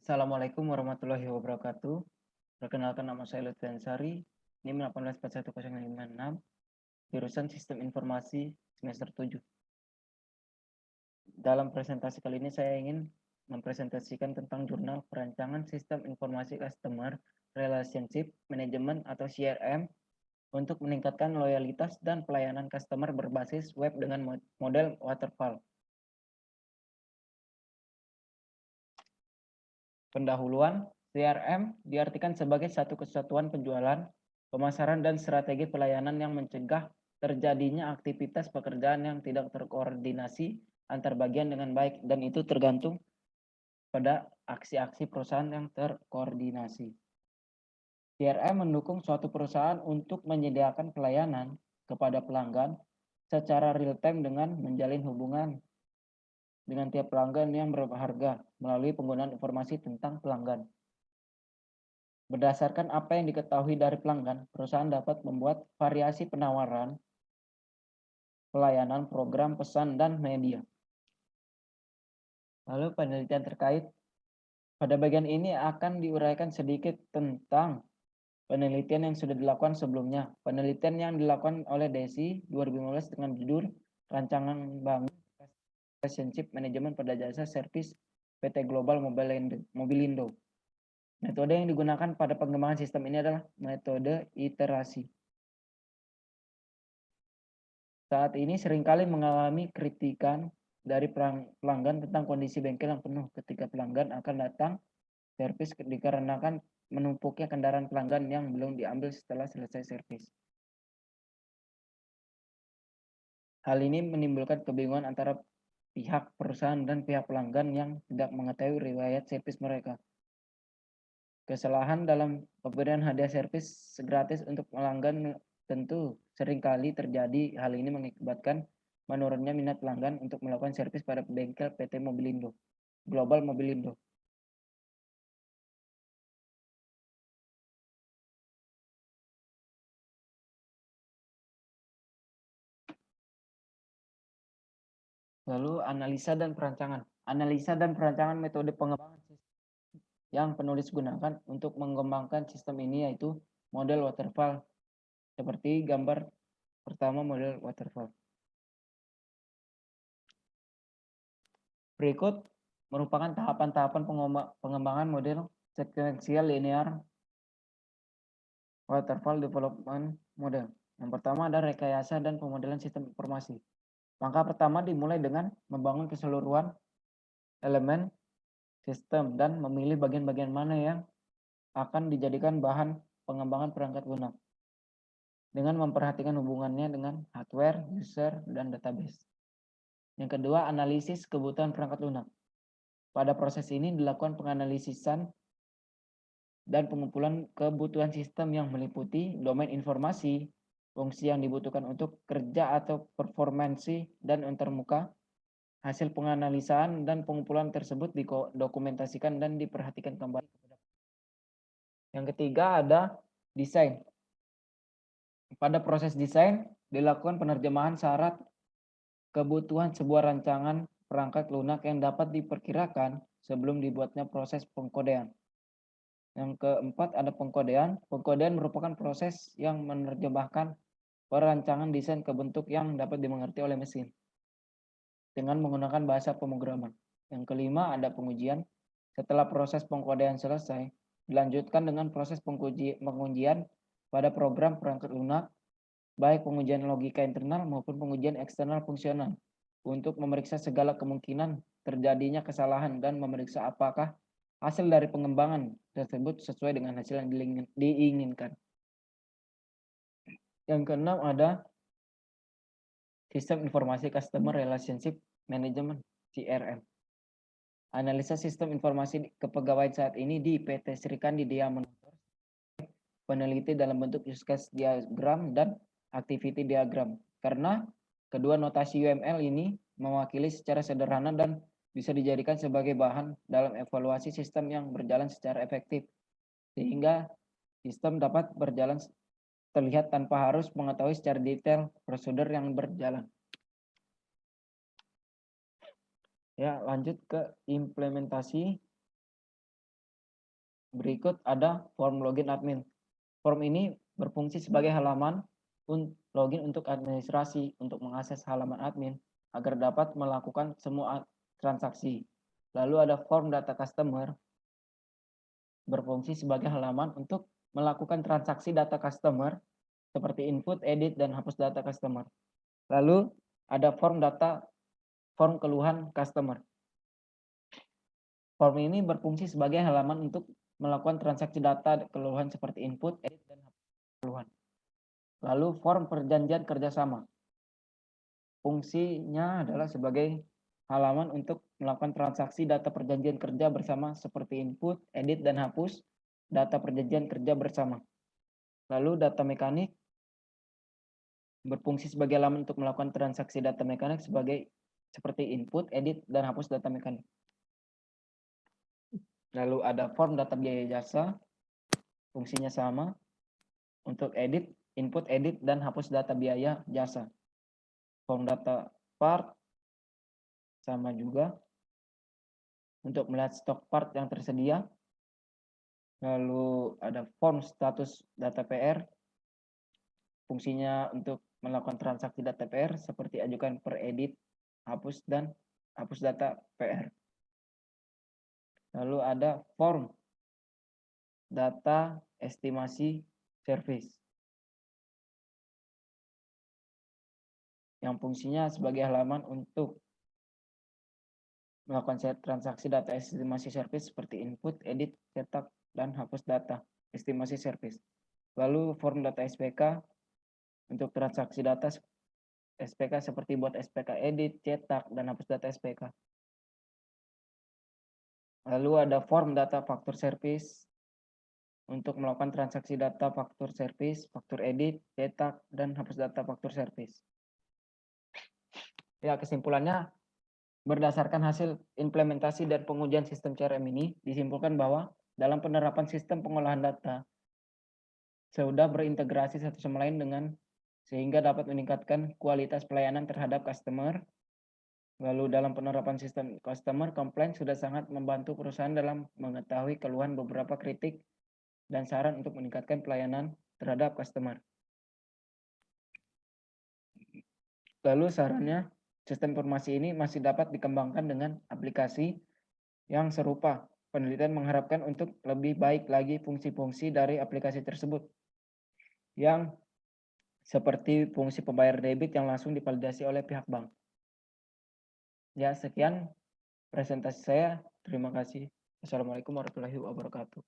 Assalamualaikum warahmatullahi wabarakatuh. Perkenalkan, nama saya Lutfi Ansari, NIM 1841056, jurusan Sistem Informasi semester 7. Dalam presentasi kali ini saya ingin mempresentasikan tentang jurnal perancangan Sistem Informasi Customer Relationship Management atau CRM untuk meningkatkan loyalitas dan pelayanan customer berbasis web dengan model waterfall. Pendahuluan, CRM diartikan sebagai satu kesatuan penjualan, pemasaran, dan strategi pelayanan yang mencegah terjadinya aktivitas pekerjaan yang tidak terkoordinasi antar bagian dengan baik, dan itu tergantung pada aksi-aksi perusahaan yang terkoordinasi. CRM mendukung suatu perusahaan untuk menyediakan pelayanan kepada pelanggan secara real-time dengan menjalin hubungan dengan tiap pelanggan yang berharga melalui penggunaan informasi tentang pelanggan. Berdasarkan apa yang diketahui dari pelanggan, perusahaan dapat membuat variasi penawaran, pelayanan, program, pesan, dan media. Lalu penelitian terkait, pada bagian ini akan diuraikan sedikit tentang penelitian yang sudah dilakukan sebelumnya. Penelitian yang dilakukan oleh DESI 2015 dengan judul Rancangan Bangun Relationship Management pada Jasa Servis PT Global Mobilindo. Metode yang digunakan pada pengembangan sistem ini adalah metode iterasi. Saat ini seringkali mengalami kritikan dari pelanggan tentang kondisi bengkel yang penuh ketika pelanggan akan datang servis dikarenakan menumpuknya kendaraan pelanggan yang belum diambil setelah selesai servis. Hal ini menimbulkan kebingungan antara pihak perusahaan dan pihak pelanggan yang tidak mengetahui riwayat servis mereka. Kesalahan dalam pemberian hadiah servis gratis untuk pelanggan tentu seringkali terjadi. Hal ini mengakibatkan menurunnya minat pelanggan untuk melakukan servis pada bengkel PT Mobilindo, Global Mobilindo. Lalu analisa dan perancangan. Analisa dan perancangan metode pengembangan yang penulis gunakan untuk mengembangkan sistem ini yaitu model waterfall. Seperti gambar pertama model waterfall. Berikut merupakan tahapan-tahapan pengembangan model sequential linear waterfall development model. Yang pertama ada rekayasa dan pemodelan sistem informasi. Langkah pertama dimulai dengan membangun keseluruhan elemen sistem dan memilih bagian-bagian mana yang akan dijadikan bahan pengembangan perangkat lunak dengan memperhatikan hubungannya dengan hardware, user, dan database. Yang kedua, analisis kebutuhan perangkat lunak. Pada proses ini dilakukan penganalisisan dan pengumpulan kebutuhan sistem yang meliputi domain informasi, fungsi yang dibutuhkan untuk kerja atau performansi dan antarmuka. Hasil penganalisaan dan pengumpulan tersebut didokumentasikan dan diperhatikan kembali. Yang ketiga ada desain. Pada proses desain dilakukan penerjemahan syarat kebutuhan sebuah rancangan perangkat lunak yang dapat diperkirakan sebelum dibuatnya proses pengkodean. Yang keempat ada pengkodean. Pengkodean merupakan proses yang menerjemahkan perancangan desain ke bentuk yang dapat dimengerti oleh mesin dengan menggunakan bahasa pemrograman. Yang kelima ada pengujian. Setelah proses pengkodean selesai, dilanjutkan dengan proses pengujian pada program perangkat lunak, baik pengujian logika internal maupun pengujian eksternal fungsional, untuk memeriksa segala kemungkinan terjadinya kesalahan dan memeriksa apakah hasil dari pengembangan tersebut sesuai dengan hasil yang diinginkan. Yang keenam ada Sistem Informasi Customer Relationship Management (CRM). Analisa sistem informasi kepegawaian saat ini di PT Srikandi Diamond peneliti dalam bentuk use case diagram dan activity diagram. Karena kedua notasi UML ini mewakili secara sederhana dan bisa dijadikan sebagai bahan dalam evaluasi sistem yang berjalan secara efektif, sehingga sistem dapat berjalan terlihat tanpa harus mengetahui secara detail prosedur yang berjalan. Ya, lanjut ke implementasi. Berikut ada form login admin. Form ini berfungsi sebagai halaman login untuk administrasi, untuk mengakses halaman admin agar dapat melakukan semua transaksi. Lalu ada form data customer, berfungsi sebagai halaman untuk melakukan transaksi data customer seperti input, edit, dan hapus data customer. Lalu ada form keluhan customer. Form ini berfungsi sebagai halaman untuk melakukan transaksi data keluhan seperti input, edit, dan hapus keluhan. Lalu form perjanjian kerjasama. Fungsinya adalah sebagai halaman untuk melakukan transaksi data perjanjian kerja bersama seperti input, edit, dan hapus data perjanjian kerja bersama. Lalu data mekanik berfungsi sebagai halaman untuk melakukan transaksi data mekanik seperti input, edit, dan hapus data mekanik. Lalu ada form data biaya jasa, fungsinya sama untuk input, edit, dan hapus data biaya jasa. Form data part sama juga untuk melihat stok part yang tersedia. Lalu ada form status data PR, fungsinya untuk melakukan transaksi data PR seperti ajukan per edit, hapus, dan hapus data PR. Lalu ada form data estimasi service yang fungsinya sebagai halaman untuk melakukan transaksi data estimasi service seperti input, edit, cetak, dan hapus data estimasi service. Lalu form data SPK untuk transaksi data SPK seperti buat SPK edit, cetak, dan hapus data SPK. Lalu ada form data faktur service untuk melakukan transaksi data faktur service, faktur edit, cetak, dan hapus data faktur service. Ya, kesimpulannya berdasarkan hasil implementasi dan pengujian sistem CRM ini disimpulkan bahwa dalam penerapan sistem pengolahan data sudah berintegrasi satu sama lain sehingga dapat meningkatkan kualitas pelayanan terhadap customer. Lalu dalam penerapan sistem customer complaint sudah sangat membantu perusahaan dalam mengetahui keluhan beberapa kritik dan saran untuk meningkatkan pelayanan terhadap customer. Lalu sarannya, sistem informasi ini masih dapat dikembangkan dengan aplikasi yang serupa. Penelitian mengharapkan untuk lebih baik lagi fungsi-fungsi dari aplikasi tersebut, yang seperti fungsi pembayar debit yang langsung divalidasi oleh pihak bank. Ya, sekian presentasi saya. Terima kasih. Assalamualaikum warahmatullahi wabarakatuh.